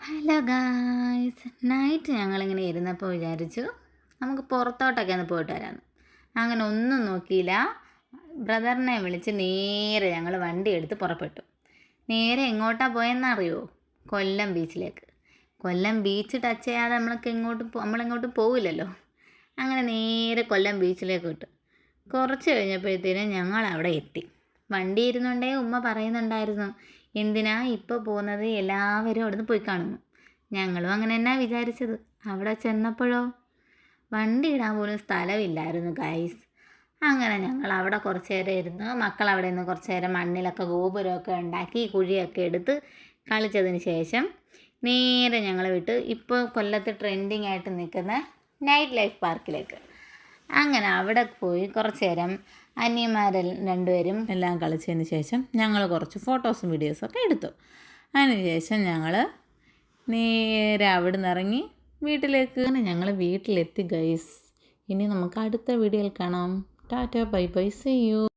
Hello guys, night ഞങ്ങളിങ്ങനെ ഇരുന്നപ്പോൾ വിചാരിച്ചു നമുക്ക് പുറത്തോട്ടൊക്കെ ഒന്ന് പോയിട്ട് വരാമെന്ന്. അങ്ങനെ ഒന്നും നോക്കിയില്ല, ബ്രദറിനെ വിളിച്ച് നേരെ ഞങ്ങൾ വണ്ടി എടുത്ത് പുറപ്പെട്ടു. നേരെ എങ്ങോട്ടാണ് പോയെന്നറിയോ? കൊല്ലം ബീച്ചിലേക്ക്. കൊല്ലം ബീച്ച് ടച്ച് ചെയ്യാതെ നമ്മളിങ്ങോട്ട് പോവില്ലല്ലോ. അങ്ങനെ നേരെ കൊല്ലം ബീച്ചിലേക്ക് വിട്ടു. കുറച്ച് കഴിഞ്ഞപ്പോഴത്തേനും ഞങ്ങൾ അവിടെ എത്തി. വണ്ടി ഇരുന്നുണ്ടേ ഉമ്മ പറയുന്നുണ്ടായിരുന്നു, എന്തിനാ ഇപ്പോൾ പോകുന്നത്, എല്ലാവരും അവിടെ നിന്ന് പോയി കാണുന്നു. ഞങ്ങളും അങ്ങനെ തന്നെ വിചാരിച്ചത്. അവിടെ ചെന്നപ്പോഴോ വണ്ടി ഇടാൻ പോലും സ്ഥലമില്ലായിരുന്നു ഗൈസ്. അങ്ങനെ ഞങ്ങൾ അവിടെ കുറച്ച് നേരം ഇരുന്ന്, മക്കൾ അവിടെ നിന്ന് കുറച്ച് നേരം മണ്ണിലൊക്കെ ഗോപുരമൊക്കെ ഉണ്ടാക്കി കുഴിയൊക്കെ എടുത്ത് കളിച്ചതിന് ശേഷം നേരെ ഞങ്ങൾ വിട്ട് ഇപ്പോൾ കൊല്ലത്ത് ട്രെൻഡിങ് ആയിട്ട് നിൽക്കുന്ന നൈറ്റ് ലൈഫ് പാർക്കിലേക്ക്. അങ്ങനെ അവിടെ പോയി കുറച്ച് നേരം അനിയന്മാർ രണ്ടുപേരും എല്ലാം കളിച്ചതിന് ശേഷം ഞങ്ങൾ കുറച്ച് ഫോട്ടോസും വീഡിയോസൊക്കെ എടുത്തു. അതിനുശേഷം ഞങ്ങൾ നേരെ അവിടെ നിന്ന് ഇറങ്ങി വീട്ടിലേക്ക്. അങ്ങനെ ഞങ്ങൾ വീട്ടിലെത്തി ഗൈസ്. ഇനി നമുക്ക് അടുത്ത വീഡിയോയിൽ കാണാം. Tata, bye bye, see U.